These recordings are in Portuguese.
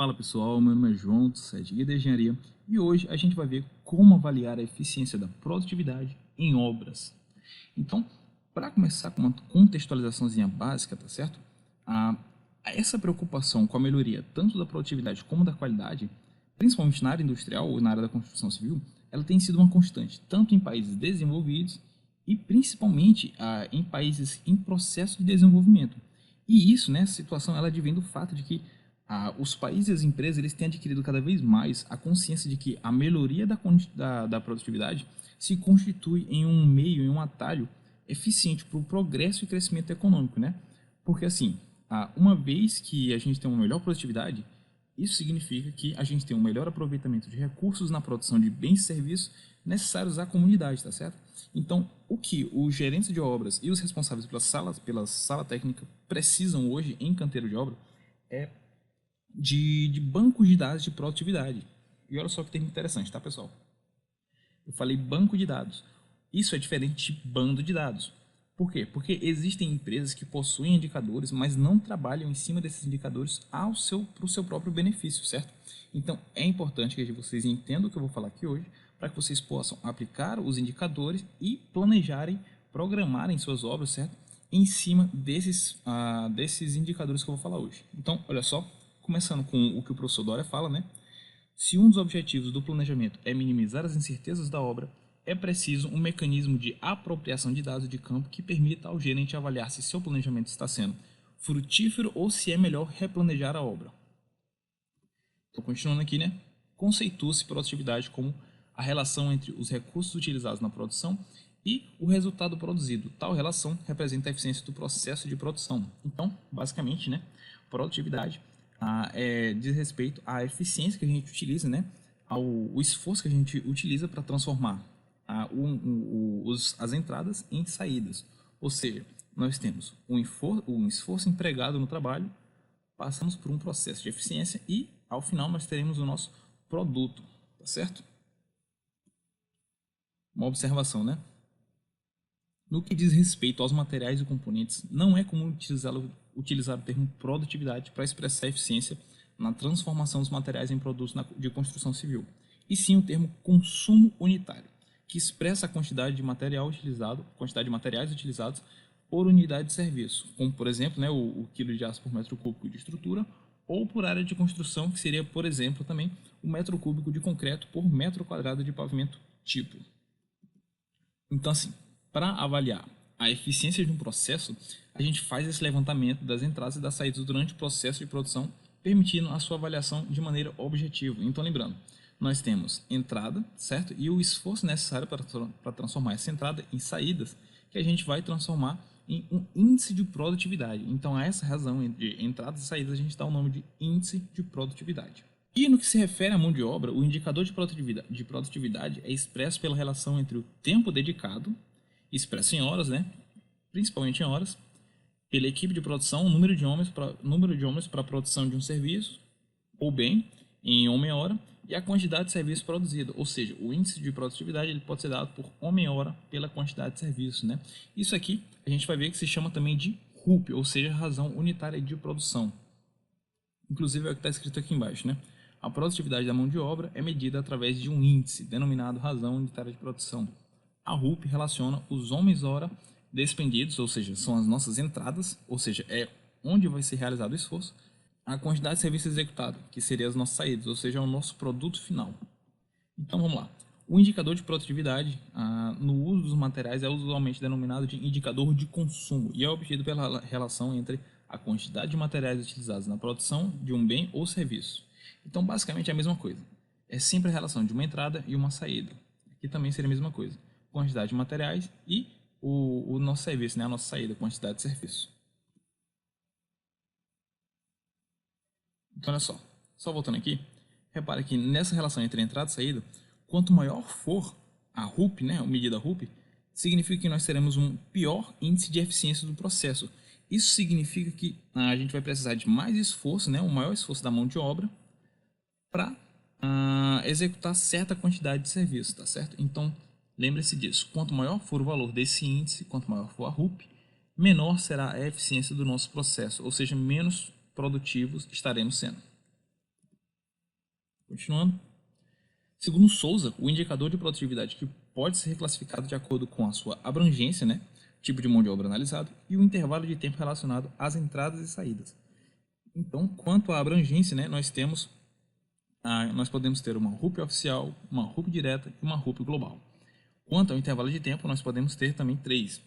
Fala pessoal, meu nome é João, sou guia de engenharia e hoje a gente vai ver como avaliar a eficiência da produtividade em obras. Então, para começar com uma contextualizaçãozinha básica, tá certo? Ah, essa preocupação com a melhoria tanto da produtividade como da qualidade, principalmente na área industrial ou na área da construção civil, ela tem sido uma constante, tanto em países desenvolvidos e principalmente em países em processo de desenvolvimento. E isso, né, essa situação, ela advém do fato de que os países e as empresas eles têm adquirido cada vez mais a consciência de que a melhoria da produtividade se constitui em um meio, em um atalho eficiente para o progresso e crescimento econômico, né? Porque assim, uma vez que a gente tem uma melhor produtividade, isso significa que a gente tem um melhor aproveitamento de recursos na produção de bens e serviços necessários à comunidade, tá certo? Então, o que os gerentes de obras e os responsáveis pela sala técnica precisam hoje em canteiro de obra é de bancos de dados de produtividade. E olha só que termo interessante, tá, pessoal? Eu falei banco de dados. Isso é diferente de bando de dados. Por quê? Porque existem empresas que possuem indicadores, mas não trabalham em cima desses indicadores para o seu próprio benefício, certo? Então, é importante que vocês entendam o que eu vou falar aqui hoje, para que vocês possam aplicar os indicadores e planejarem, programarem suas obras, certo? Em cima desses indicadores que eu vou falar hoje. Então, olha só, começando com o que o professor Dória fala, né? Se um dos objetivos do planejamento é minimizar as incertezas da obra, é preciso um mecanismo de apropriação de dados de campo que permita ao gerente avaliar se seu planejamento está sendo frutífero ou se é melhor replanejar a obra. Estou continuando aqui, né? Conceitua-se produtividade como a relação entre os recursos utilizados na produção e o resultado produzido. Tal relação representa a eficiência do processo de produção. Então, basicamente, né, produtividade diz respeito à eficiência que a gente utiliza, né, ao esforço que a gente utiliza para transformar as entradas em saídas. Ou seja, nós temos um esforço empregado no trabalho, passamos por um processo de eficiência e, ao final, nós teremos o nosso produto, tá certo? Uma observação, né? No que diz respeito aos materiais e componentes, não é comum utilizar o termo produtividade para expressar a eficiência na transformação dos materiais em produtos de construção civil, e sim o termo consumo unitário, que expressa a quantidade de materiais utilizados por unidade de serviço, como por exemplo, né, o quilo de aço por metro cúbico de estrutura, ou por área de construção, que seria, por exemplo, também o metro cúbico de concreto por metro quadrado de pavimento tipo. Então, assim, para avaliar a eficiência de um processo, a gente faz esse levantamento das entradas e das saídas durante o processo de produção, permitindo a sua avaliação de maneira objetiva. Então, lembrando, nós temos entrada, certo? E o esforço necessário para transformar essa entrada em saídas, que a gente vai transformar em um índice de produtividade. Então, a essa razão entre entradas e saídas, a gente dá o nome de índice de produtividade. E no que se refere à mão de obra, o indicador de produtividade é expresso pela relação entre o tempo dedicado, expresso em horas, né, principalmente em horas, pela equipe de produção, número de homens para a produção de um serviço ou bem em homem-hora e a quantidade de serviço produzido, ou seja, o índice de produtividade ele pode ser dado por homem-hora pela quantidade de serviço, né? Isso aqui a gente vai ver que se chama também de RUP, ou seja, razão unitária de produção. Inclusive é o que está escrito aqui embaixo, né? A produtividade da mão de obra é medida através de um índice, denominado razão unitária de produção. A RUP relaciona os homens-hora despendidos, ou seja, são as nossas entradas, ou seja, é onde vai ser realizado o esforço, a quantidade de serviço executado, que seria as nossas saídas, ou seja, o nosso produto final. Então vamos lá. O indicador de produtividade no uso dos materiais é usualmente denominado de indicador de consumo e é obtido pela relação entre a quantidade de materiais utilizados na produção de um bem ou serviço. Então, basicamente é a mesma coisa. É sempre a relação de uma entrada e uma saída. Aqui também seria a mesma coisa. Quantidade de materiais e o nosso serviço, né? A nossa saída, quantidade de serviço. Então, olha só voltando aqui, repara que nessa relação entre entrada e saída, quanto maior for a RUP, né, a medida RUP, significa que nós teremos um pior índice de eficiência do processo. Isso significa que a gente vai precisar de mais esforço, né, um maior esforço da mão de obra, para executar certa quantidade de serviço, tá certo? Então, lembre-se disso. Quanto maior for o valor desse índice, quanto maior for a RUP, menor será a eficiência do nosso processo, ou seja, menos produtivos estaremos sendo. Continuando. Segundo Souza, o indicador de produtividade que pode ser reclassificado de acordo com a sua abrangência, né, tipo de mão de obra analisado, e o intervalo de tempo relacionado às entradas e saídas. Então, quanto à abrangência, né, nós podemos ter uma RUP oficial, uma RUP direta e uma RUP global. Quanto ao intervalo de tempo, nós podemos ter também três: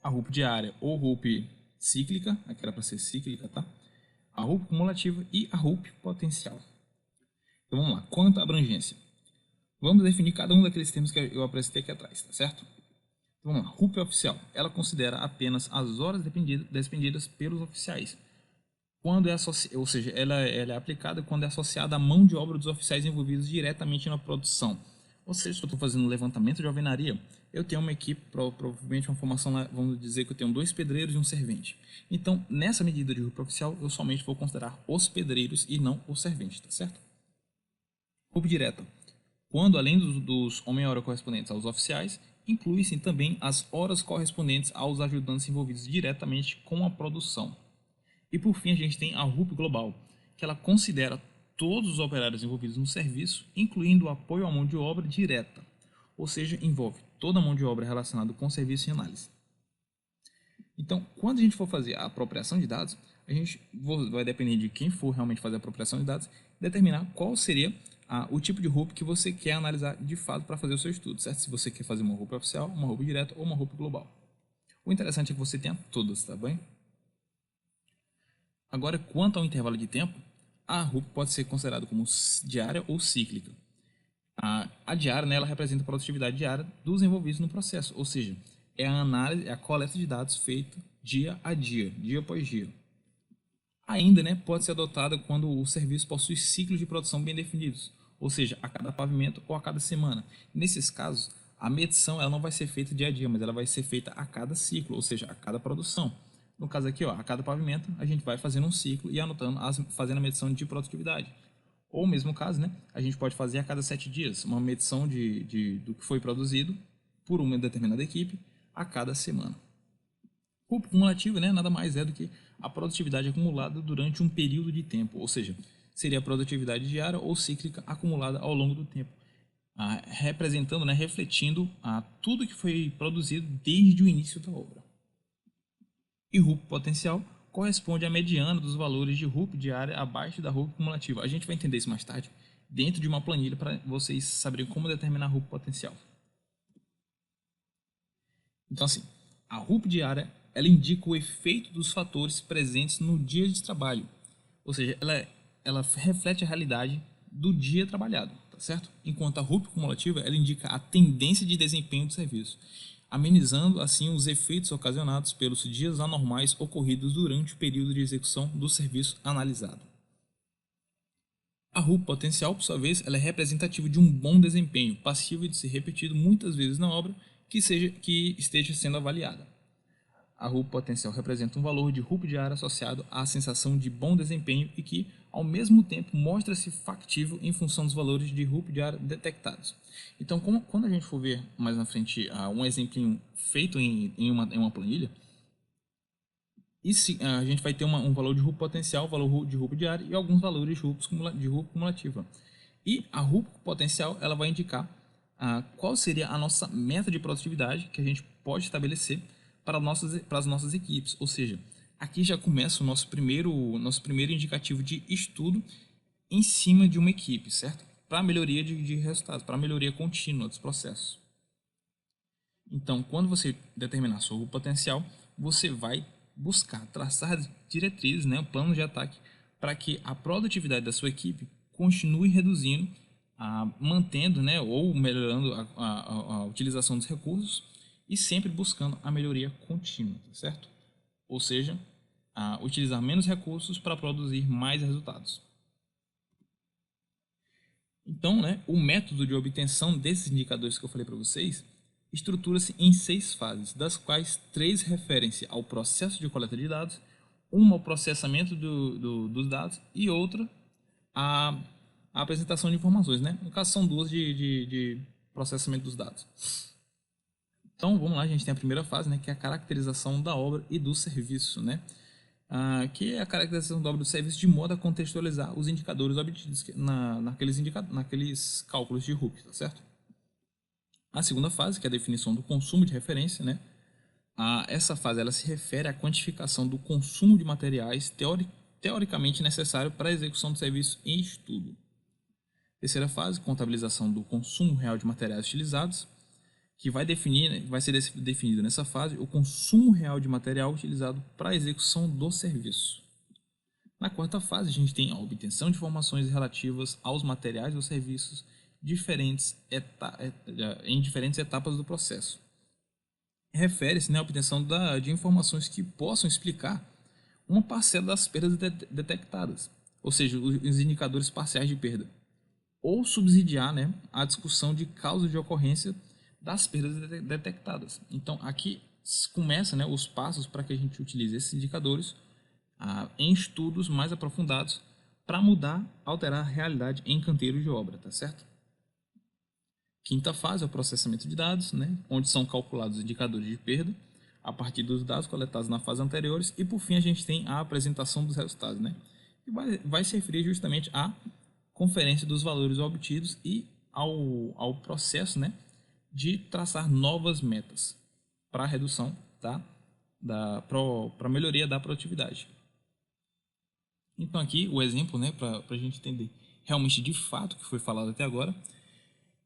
a RUP diária ou RUP cíclica, aqui era para ser cíclica, tá? A RUP cumulativa e a RUP potencial. Então vamos lá, quanto à abrangência. Vamos definir cada um daqueles termos que eu apresentei aqui atrás, tá certo? Então vamos lá, RUP oficial. Ela considera apenas as horas despendidas pelos oficiais. Quando é ou seja, ela é aplicada quando é associada à mão de obra dos oficiais envolvidos diretamente na produção. Ou seja, se eu estou fazendo um levantamento de alvenaria, eu tenho uma equipe, provavelmente uma formação, vamos dizer que eu tenho 2 pedreiros e um servente. Então, nessa medida de RUP oficial, eu somente vou considerar os pedreiros e não o servente, tá certo? RUP direta. Quando, além dos homem-hora correspondentes aos oficiais, inclui-se também as horas correspondentes aos ajudantes envolvidos diretamente com a produção. E por fim, a gente tem a RUP global, que ela considera todos os operários envolvidos no serviço, incluindo o apoio à mão de obra direta, ou seja, envolve toda a mão de obra relacionada com serviço e análise. Então, quando a gente for fazer a apropriação de dados, a gente vai depender de quem for realmente fazer a apropriação de dados, determinar qual seria o tipo de RUP que você quer analisar de fato para fazer o seu estudo, certo? Se você quer fazer uma RUP oficial, uma RUP direta ou uma RUP global. O interessante é que você tenha todas, tá bem? Agora, quanto ao intervalo de tempo, a RUP pode ser considerada como diária ou cíclica. A diária, né, ela representa a produtividade diária dos envolvidos no processo, ou seja, é a análise, é a coleta de dados feita dia a dia após dia. Ainda, né, pode ser adotada quando o serviço possui ciclos de produção bem definidos, ou seja, a cada pavimento ou a cada semana. Nesses casos, a medição ela não vai ser feita dia a dia, mas ela vai ser feita a cada ciclo, ou seja, a cada produção. No caso aqui, ó, a cada pavimento, a gente vai fazendo um ciclo e anotando, fazendo a medição de produtividade. Ou mesmo caso, né, a gente pode fazer a cada 7 dias uma medição do que foi produzido por uma determinada equipe a cada semana. O cumulativo, né, nada mais é do que a produtividade acumulada durante um período de tempo, ou seja, seria a produtividade diária ou cíclica acumulada ao longo do tempo, representando, né, refletindo tudo que foi produzido desde o início da obra. E RUP potencial corresponde à mediana dos valores de RUP diária abaixo da RUP cumulativa. A gente vai entender isso mais tarde dentro de uma planilha para vocês saberem como determinar a RUP potencial. Então, assim, a RUP diária ela indica o efeito dos fatores presentes no dia de trabalho, ou seja, ela reflete a realidade do dia trabalhado, tá certo? Enquanto a RUP cumulativa ela indica a tendência de desempenho do serviço, amenizando assim os efeitos ocasionados pelos dias anormais ocorridos durante o período de execução do serviço analisado. A RUP potencial, por sua vez, ela é representativa de um bom desempenho, passível de ser repetido muitas vezes na obra que esteja sendo avaliada. A RUP potencial representa um valor de RUP diária associado à sensação de bom desempenho e que, ao mesmo tempo, mostra-se factível em função dos valores de RUP diária detectados. Então, quando a gente for ver mais na frente um exemplinho feito em uma planilha, a gente vai ter um valor de RUP potencial, valor de RUP diário e alguns valores de RUP cumulativa. E a RUP potencial ela vai indicar qual seria a nossa meta de produtividade que a gente pode estabelecer para as nossas equipes. Ou seja, aqui já começa o nosso primeiro indicativo de estudo em cima de uma equipe, certo? Para melhoria de resultados, para melhoria contínua dos processos. Então, quando você determinar sua RUP potencial, você vai buscar traçar diretrizes, né, um plano de ataque, para que a produtividade da sua equipe continue reduzindo, mantendo, né, ou melhorando a utilização dos recursos e sempre buscando a melhoria contínua, certo? Ou seja, utilizar menos recursos para produzir mais resultados. Então, né, o método de obtenção desses indicadores que eu falei para vocês estrutura-se em 6 fases, das quais 3 referem-se ao processo de coleta de dados, uma ao processamento dos dados e outra à apresentação de informações. Né? No caso, são 2 de processamento dos dados. Então, vamos lá, a gente tem a primeira fase, né, que é a caracterização da obra e do serviço. Né? que é a caracterização dobra do serviço de modo a contextualizar os indicadores obtidos naqueles cálculos de RUP, tá certo? A segunda fase, que é a definição do consumo de referência, né? Essa fase ela se refere à quantificação do consumo de materiais teoricamente necessário para a execução do serviço em estudo. Terceira fase, contabilização do consumo real de materiais utilizados, que vai ser definido nessa fase o consumo real de material utilizado para a execução do serviço. Na quarta fase, a gente tem a obtenção de informações relativas aos materiais ou serviços em diferentes etapas do processo. Refere-se, né, à obtenção de informações que possam explicar uma parcela das perdas detectadas, ou seja, os indicadores parciais de perda, ou subsidiar, né, a discussão de causas de ocorrência das perdas detectadas. Então, aqui começa, né, os passos para que a gente utilize esses indicadores em estudos mais aprofundados para alterar a realidade em canteiro de obra, tá certo? Quinta fase é o processamento de dados, né, onde são calculados os indicadores de perda a partir dos dados coletados na fase anteriores e, por fim, a gente tem a apresentação dos resultados, né, que vai se referir justamente à conferência dos valores obtidos e ao processo, né, de traçar novas metas para a redução para a melhoria da produtividade. Então aqui o exemplo, né, para a gente entender realmente de fato o que foi falado até agora,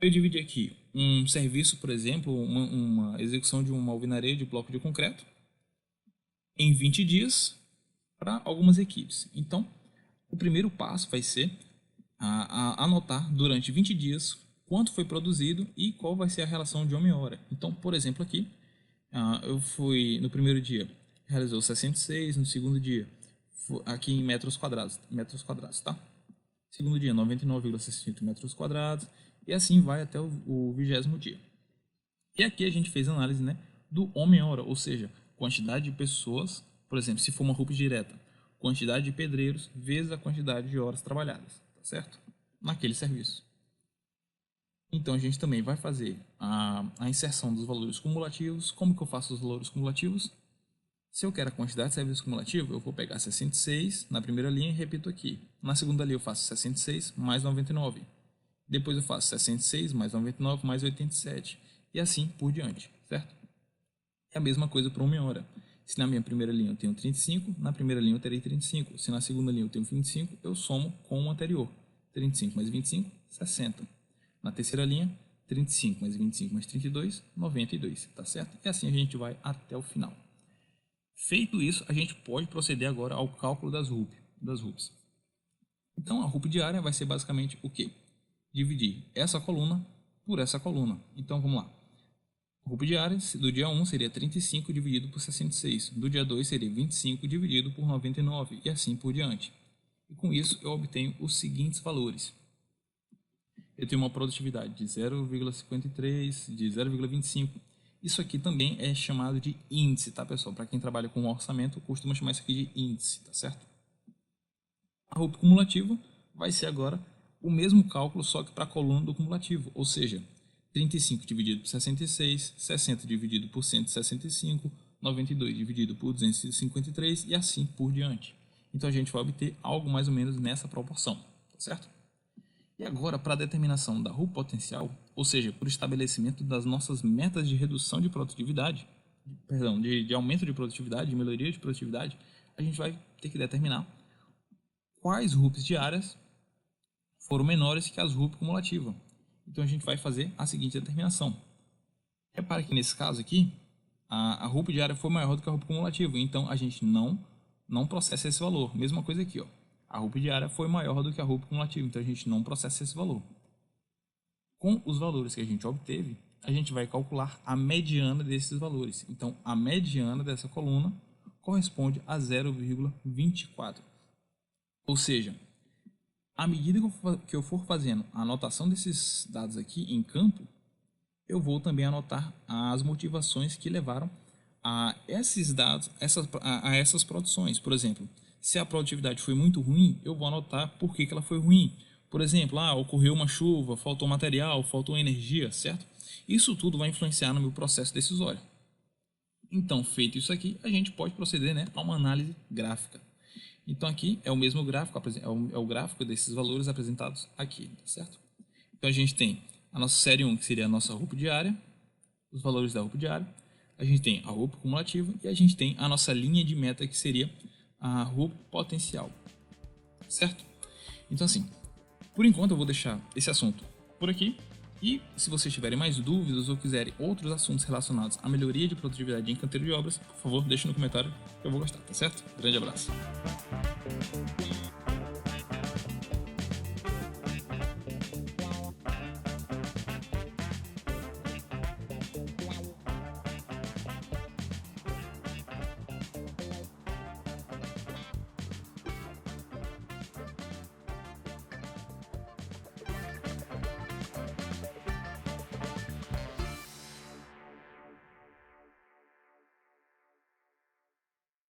eu dividi aqui um serviço, por exemplo, uma execução de uma alvenaria de bloco de concreto em 20 dias para algumas equipes. Então, o primeiro passo vai ser anotar durante 20 dias quanto foi produzido e qual vai ser a relação de homem-hora. Então, por exemplo, aqui, eu fui no primeiro dia, realizou 66, no segundo dia, aqui em metros quadrados, tá? Segundo dia, 99,68 metros quadrados, e assim vai até o 20º dia. E aqui a gente fez análise, né, do homem-hora, ou seja, quantidade de pessoas, por exemplo, se for uma RUP direta, quantidade de pedreiros vezes a quantidade de horas trabalhadas, tá certo? Naquele serviço. Então a gente também vai fazer a inserção dos valores cumulativos. Como que eu faço os valores cumulativos? Se eu quero a quantidade de serviço cumulativo, eu vou pegar 66 na primeira linha e repito aqui. Na segunda linha eu faço 66 mais 99. Depois eu faço 66 mais 99 mais 87. E assim por diante, certo? É a mesma coisa para uma hora. Se na minha primeira linha eu tenho 35, na primeira linha eu terei 35. Se na segunda linha eu tenho 25, eu somo com o anterior. 35 mais 25, 60. Na terceira linha, 35 mais 25 mais 32, 92, tá certo? E assim a gente vai até o final. Feito isso, a gente pode proceder agora ao cálculo das RUPs. Então, a RUP diária vai ser basicamente o quê? Dividir essa coluna por essa coluna. Então, vamos lá. A RUP diária do dia 1 seria 35 dividido por 66. Do dia 2 seria 25 dividido por 99 e assim por diante. E com isso, eu obtenho os seguintes valores. Eu tenho uma produtividade de 0,53, de 0,25. Isso aqui também é chamado de índice, tá, pessoal? Para quem trabalha com orçamento, costuma chamar isso aqui de índice, tá certo? A RUP cumulativa vai ser agora o mesmo cálculo, só que para a coluna do cumulativo, ou seja, 35 dividido por 66, 60 dividido por 165, 92 dividido por 253 e assim por diante. Então a gente vai obter algo mais ou menos nessa proporção, tá certo? E agora, para a determinação da RUP potencial, ou seja, para o estabelecimento das nossas metas de redução de produtividade, de aumento de produtividade, de melhoria de produtividade, a gente vai ter que determinar quais RUPs diárias foram menores que as RUP cumulativa. Então a gente vai fazer a seguinte determinação. Repare que nesse caso aqui, a RUP diária foi maior do que a RUP cumulativa, então a gente não processa esse valor. Mesma coisa aqui, ó. A RUP diária foi maior do que a RUP cumulativa, então a gente não processa esse valor. Com os valores que a gente obteve, a gente vai calcular a mediana desses valores. Então, a mediana dessa coluna corresponde a 0,24. Ou seja, à medida que eu for fazendo a anotação desses dados aqui em campo, eu vou também anotar as motivações que levaram a esses dados, a essas produções. Por exemplo, se a produtividade foi muito ruim, eu vou anotar por que ela foi ruim. Por exemplo, ocorreu uma chuva, faltou material, faltou energia, certo? Isso tudo vai influenciar no meu processo decisório. Então, feito isso aqui, a gente pode proceder, né, a uma análise gráfica. Então, aqui é o mesmo gráfico, é o gráfico desses valores apresentados aqui, tá certo? Então, a gente tem a nossa série 1, que seria a nossa roupa diária, os valores da roupa diária, a gente tem a roupa cumulativa e a gente tem a nossa linha de meta, que seria a roupa potencial, certo? Então, assim, por enquanto eu vou deixar esse assunto por aqui. E se vocês tiverem mais dúvidas ou quiserem outros assuntos relacionados à melhoria de produtividade em canteiro de obras, por favor, deixe no comentário que eu vou gostar, tá certo? Grande abraço!